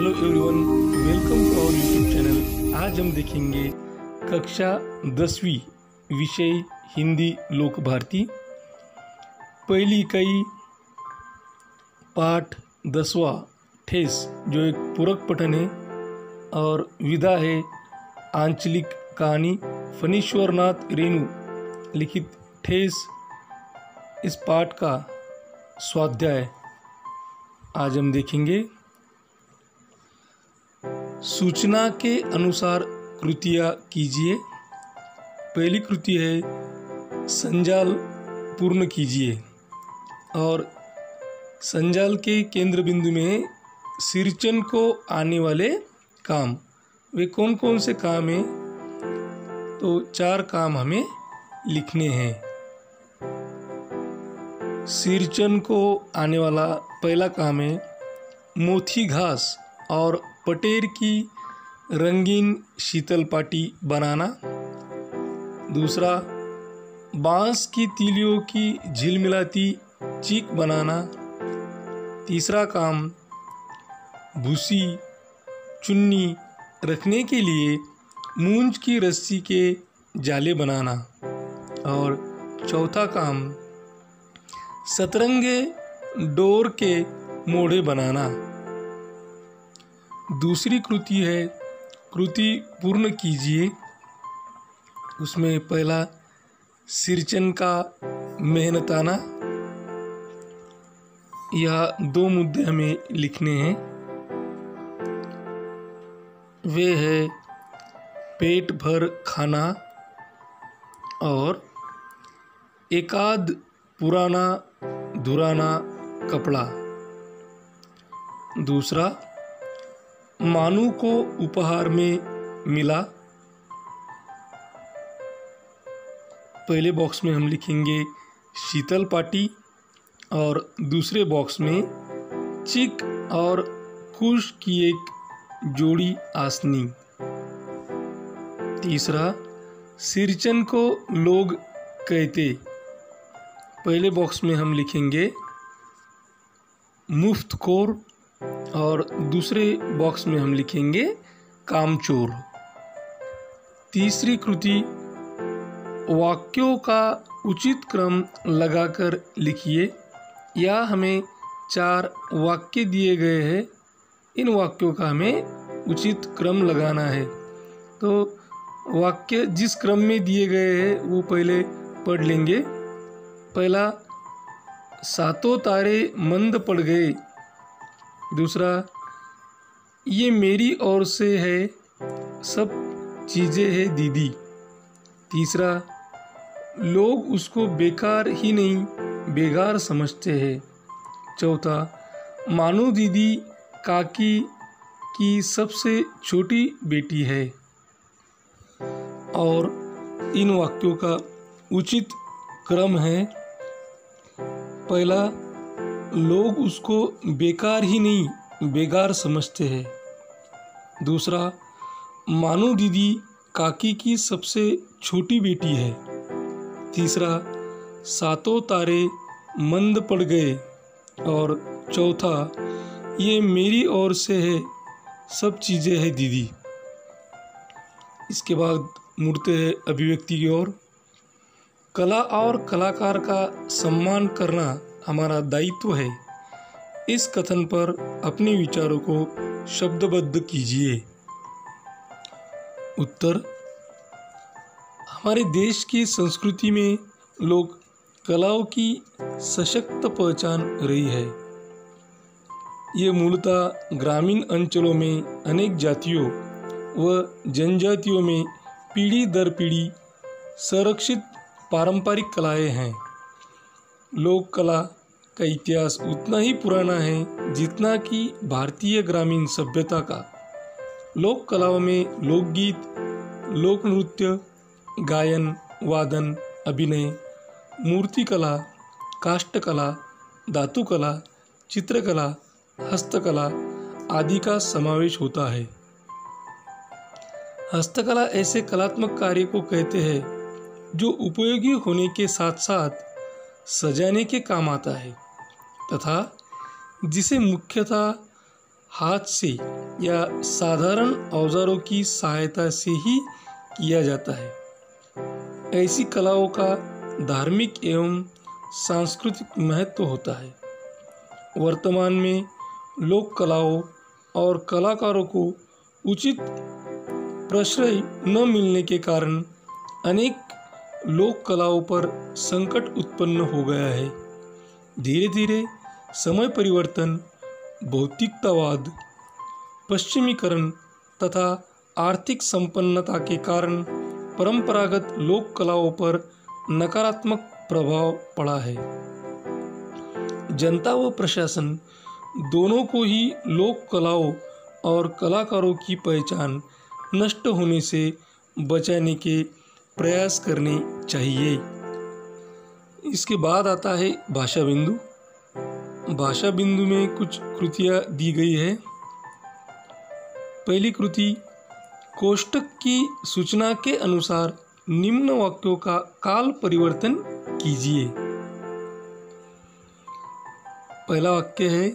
Hello everyone, welcome to our YouTube channel. आज हम देखेंगे कक्षा 10वीं विषय हिंदी लोक भारती, पहली इकाई पाठ 10वां ठेस, जो एक पूरक पठन है, और विधा है आंचलिक कहानी फणीश्वरनाथ रेणु लिखित ठेस। इस पाठ का स्वाध्याय आज हम देखेंगे। सूचना के अनुसार कृतियाँ कीजिए। पहली कृति है संजाल पूर्ण कीजिए, और संजाल के केंद्र बिंदु में सिरचन को आने वाले काम, वे कौन कौन से काम हैं? तो 4 काम हमें लिखने हैं। सिरचन को आने वाला पहला काम है मोथी घास और पटेर की रंगीन शीतल पाटी बनाना। दूसरा, बांस की तीलियों की झिलमिलाती चीक बनाना। तीसरा काम, भूसी चुन्नी रखने के लिए मूंज की रस्सी के जाले बनाना। और चौथा काम, सतरंगे डोर के मोढ़े बनाना। दूसरी कृति है कृति पूर्ण कीजिए। उसमें पहला सिरचन का मेहनताना। यह 2 मुद्दे हमें लिखने हैं। वे है पेट भर खाना और एकाध पुराना धुराना कपड़ा। दूसरा, मानू को उपहार में मिला। पहले बॉक्स में हम लिखेंगे शीतल पाटी, और दूसरे बॉक्स में चिक और कुश की एक जोड़ी आसनी। तीसरा, सिरचन को लोग कहते। पहले बॉक्स में हम लिखेंगे मुफ्तखोर, और दूसरे बॉक्स में हम लिखेंगे कामचोर। तीसरी कृति, वाक्यों का उचित क्रम लगाकर लिखिए। या हमें 4 वाक्य दिए गए हैं, इन वाक्यों का हमें उचित क्रम लगाना है। तो वाक्य जिस क्रम में दिए गए हैं वो पहले पढ़ लेंगे। पहला, सातों तारे मंद पड़ गए। दूसरा, ये मेरी ओर से है, सब चीज़ें है दीदी। तीसरा, लोग उसको बेकार ही नहीं बेगार समझते हैं। चौथा, मानू दीदी काकी की सबसे छोटी बेटी है। और इन वाक्यों का उचित क्रम है, पहला, लोग उसको बेकार ही नहीं बेगार समझते हैं। दूसरा, मानू दीदी काकी की सबसे छोटी बेटी है। तीसरा, सातों तारे मंद पड़ गए। और चौथा, ये मेरी ओर से है, सब चीज़ें है दीदी। इसके बाद मुड़ते हैं अभिव्यक्ति की ओर। कला और कलाकार का सम्मान करना हमारा दायित्व है। इस कथन पर अपने विचारों को शब्दबद्ध कीजिए। उत्तर, हमारे देश की संस्कृति में लोग कलाओं की सशक्त पहचान रही है। ये मूलतः ग्रामीण अंचलों में अनेक जातियों व जनजातियों में पीढ़ी दर पीढ़ी संरक्षित पारंपरिक कलाएं हैं। लोक कला का इतिहास उतना ही पुराना है जितना कि भारतीय ग्रामीण सभ्यता का। लोक कलाओं में लोकगीत, लोक नृत्य, गायन, वादन, अभिनय, मूर्तिकला, काष्ठकला, धातुकला, चित्रकला, हस्तकला आदि का समावेश होता है। हस्तकला ऐसे कलात्मक कार्य को कहते हैं जो उपयोगी होने के साथ साथ सजाने के काम आता है, तथा जिसे मुख्यतः हाथ से या साधारण औजारों की सहायता से ही किया जाता है। ऐसी कलाओं का धार्मिक एवं सांस्कृतिक महत्व होता है। वर्तमान में लोक कलाओं और कलाकारों को उचित प्रश्रय न मिलने के कारण अनेक लोक कलाओं पर संकट उत्पन्न हो गया है। धीरे धीरे समय परिवर्तन, भौतिकतावाद, पश्चिमीकरण तथा आर्थिक संपन्नता के कारण परंपरागत लोक कलाओं पर नकारात्मक प्रभाव पड़ा है। जनता व प्रशासन दोनों को ही लोक कलाओं और कलाकारों की पहचान नष्ट होने से बचाने के प्रयास करने चाहिए। इसके बाद आता है भाषा बिंदु। भाषा बिंदु में कुछ कृतियाँ दी गई है। पहली कृति, कोष्टक की सूचना के अनुसार निम्न वाक्यों का काल परिवर्तन कीजिए। पहला वाक्य है,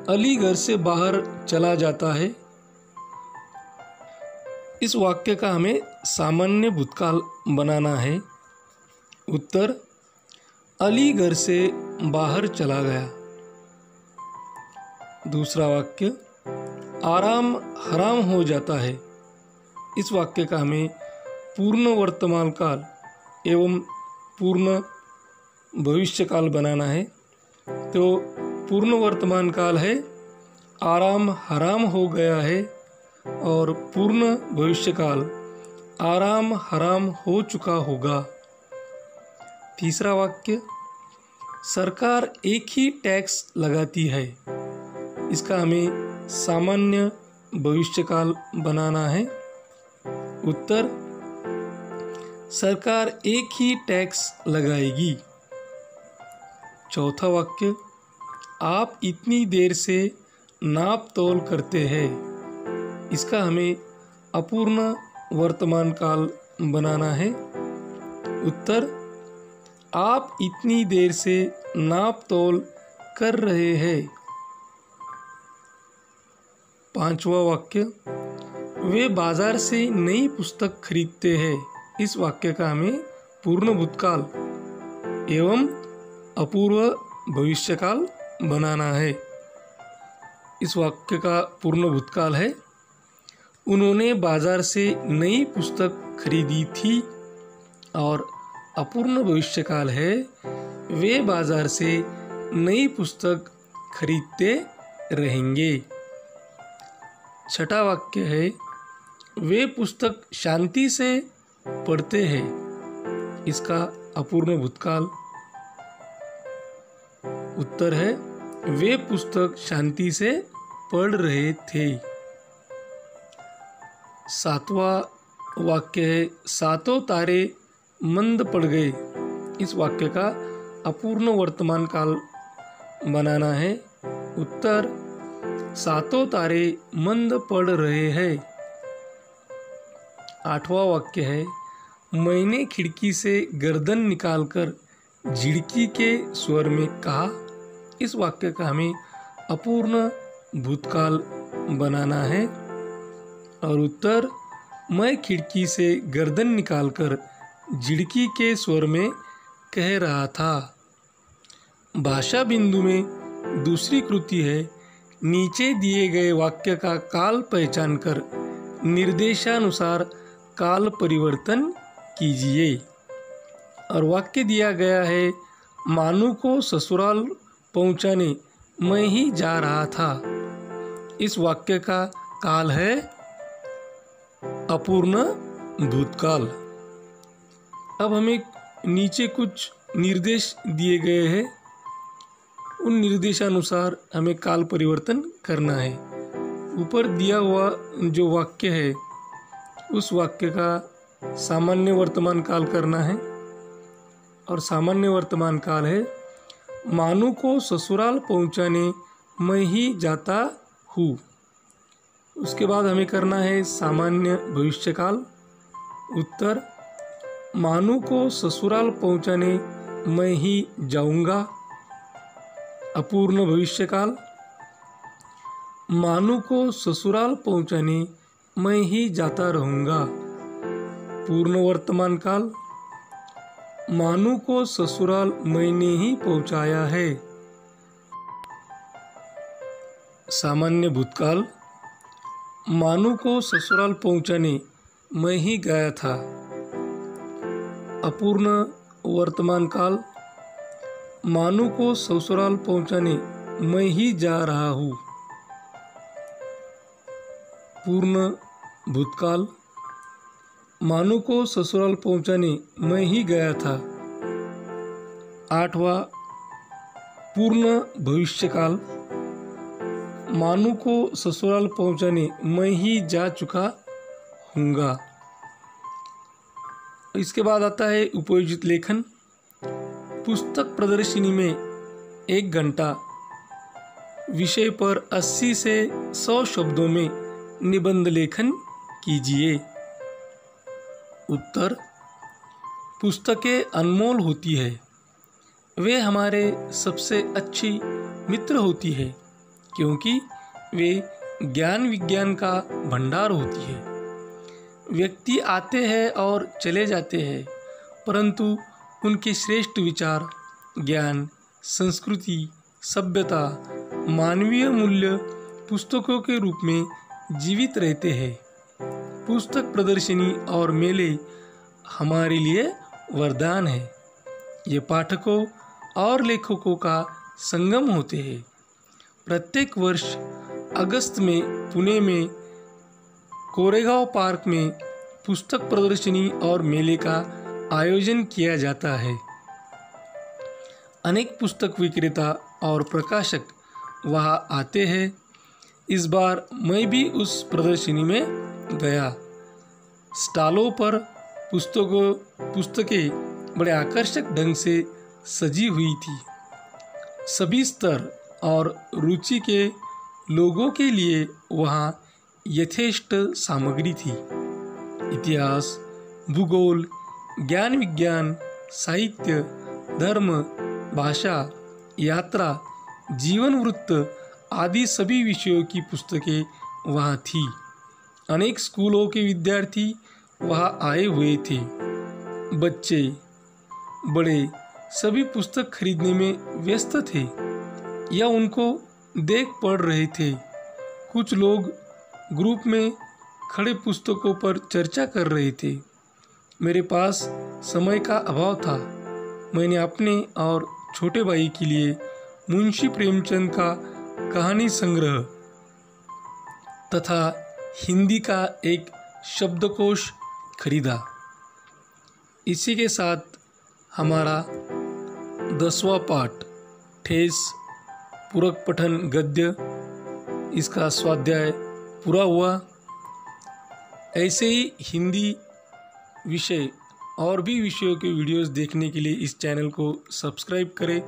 अली घर से बाहर चला जाता है। इस वाक्य का हमें सामान्य भूतकाल बनाना है। उत्तर, अली घर से बाहर चला गया। दूसरा वाक्य, आराम हराम हो जाता है। इस वाक्य का हमें पूर्ण वर्तमान काल एवं पूर्ण भविष्यकाल बनाना है। तो पूर्ण वर्तमान काल है, आराम हराम हो गया है, और पूर्ण भविष्यकाल, आराम हराम हो चुका होगा। तीसरा वाक्य, सरकार एक ही टैक्स लगाती है। इसका हमें सामान्य भविष्यकाल बनाना है। उत्तर, सरकार एक ही टैक्स लगाएगी। चौथा वाक्य, आप इतनी देर से नाप तोल करते हैं। इसका हमें अपूर्ण वर्तमान काल बनाना है। उत्तर, आप इतनी देर से नाप तोल कर रहे हैं। पांचवा वाक्य, वे बाजार से नई पुस्तक खरीदते हैं। इस वाक्य का हमें पूर्ण भूतकाल एवं अपूर्व भविष्यकाल बनाना है। इस वाक्य का पूर्ण भूतकाल है, उन्होंने बाजार से नई पुस्तक खरीदी थी, और अपूर्ण भविष्यकाल है, वे बाजार से नई पुस्तक खरीदते रहेंगे। छठा वाक्य है, वे पुस्तक शांति से पढ़ते हैं। इसका अपूर्ण भूतकाल उत्तर है, वे पुस्तक शांति से पढ़ रहे थे। सातवां वाक्य है, सातों तारे मंद पड़ गए। इस वाक्य का अपूर्ण वर्तमान काल बनाना है। उत्तर, सातों तारे मंद पड़ रहे हैं। आठवां वाक्य है, मैंने खिड़की से गर्दन निकालकर झिड़की के स्वर में कहा। इस वाक्य का हमें अपूर्ण भूतकाल बनाना है। और उत्तर, मैं खिड़की से गर्दन निकालकर झिड़की के स्वर में कह रहा था। भाषा बिंदु में दूसरी कृति है, नीचे दिए गए वाक्य का काल पहचान कर निर्देशानुसार काल परिवर्तन कीजिए। और वाक्य दिया गया है, मानू को ससुराल पहुंचाने मैं ही जा रहा था। इस वाक्य का काल है अपूर्ण भूतकाल। अब हमें नीचे कुछ निर्देश दिए गए हैं, उन निर्देशानुसार हमें काल परिवर्तन करना है। ऊपर दिया हुआ जो वाक्य है, उस वाक्य का सामान्य वर्तमान काल करना है, और सामान्य वर्तमान काल है, मानू को ससुराल पहुंचाने मैं ही जाता हूँ। उसके बाद हमें करना है सामान्य भविष्यकाल। उत्तर, मानू को ससुराल पहुंचाने मैं ही जाऊंगा। अपूर्ण भविष्यकाल, मानू को ससुराल पहुंचाने मैं ही जाता रहूँगा। पूर्ण वर्तमान काल, मानू को ससुराल मैंने ही पहुंचाया है। सामान्य भूतकाल, मानू को ससुराल पहुंचाने मैं ही गया था। अपूर्ण वर्तमान काल, मानू को ससुराल पहुंचाने मैं ही जा रहा हूँ। पूर्ण भूतकाल, मानू को ससुराल पहुंचाने मैं ही गया था। 8वां पूर्ण भविष्यकाल, मानू को ससुराल पहुंचाने मैं ही जा चुका हूँगा। इसके बाद आता है उपयोजित लेखन। पुस्तक प्रदर्शनी में 1 घंटा विषय पर 80 से 100 शब्दों में निबंध लेखन कीजिए। उत्तर: पुस्तकें अनमोल होती है। वे हमारे सबसे अच्छी मित्र होती है क्योंकि वे ज्ञान विज्ञान का भंडार होती है। व्यक्ति आते हैं और चले जाते हैं, परंतु उनके श्रेष्ठ विचार, ज्ञान, संस्कृति, सभ्यता, मानवीय मूल्य पुस्तकों के रूप में जीवित रहते हैं। पुस्तक प्रदर्शनी और मेले हमारे लिए वरदान है। ये पाठकों और लेखकों का संगम होते हैं। प्रत्येक वर्ष अगस्त में पुणे में कोरेगांव पार्क में पुस्तक प्रदर्शनी और मेले का आयोजन किया जाता है। अनेक पुस्तक विक्रेता और प्रकाशक वहां आते हैं। इस बार मैं भी उस प्रदर्शनी में गया। स्टॉलों पर पुस्तकें बड़े आकर्षक ढंग से सजी हुई थी। सभी स्तर और रुचि के लोगों के लिए वहाँ यथेष्ट सामग्री थी। इतिहास, भूगोल, ज्ञान विज्ञान, साहित्य, धर्म, भाषा, यात्रा, जीवन वृत्त आदि सभी विषयों की पुस्तकें वहाँ थी। अनेक स्कूलों के विद्यार्थी वहाँ आए हुए थे। बच्चे बड़े सभी पुस्तक खरीदने में व्यस्त थे या उनको देख पढ़ रहे थे। कुछ लोग ग्रुप में खड़े पुस्तकों पर चर्चा कर रहे थे। मेरे पास समय का अभाव था। मैंने अपने और छोटे भाई के लिए मुंशी प्रेमचंद का कहानी संग्रह तथा हिंदी का एक शब्दकोश खरीदा। इसी के साथ हमारा 10वां पाठ ठेस पूरक पठन गद्य इसका स्वाध्याय पूरा हुआ। ऐसे ही हिंदी विषय और भी विषयों के वीडियोस देखने के लिए इस चैनल को सब्सक्राइब करें।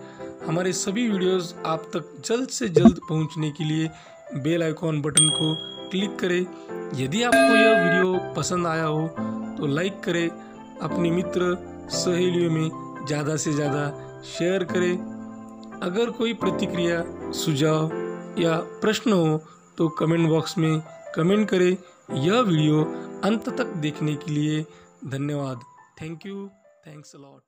हमारे सभी वीडियोस आप तक जल्द से जल्द पहुंचने के लिए बेल आइकॉन बटन को क्लिक करें। यदि आपको यह वीडियो पसंद आया हो तो लाइक करें, अपने मित्र सहेलियों में ज़्यादा से ज़्यादा शेयर करें। अगर कोई प्रतिक्रिया, सुझाव या प्रश्न हो तो कमेंट बॉक्स में कमेंट करें। यह वीडियो अंत तक देखने के लिए धन्यवाद। Thank you, thanks a lot.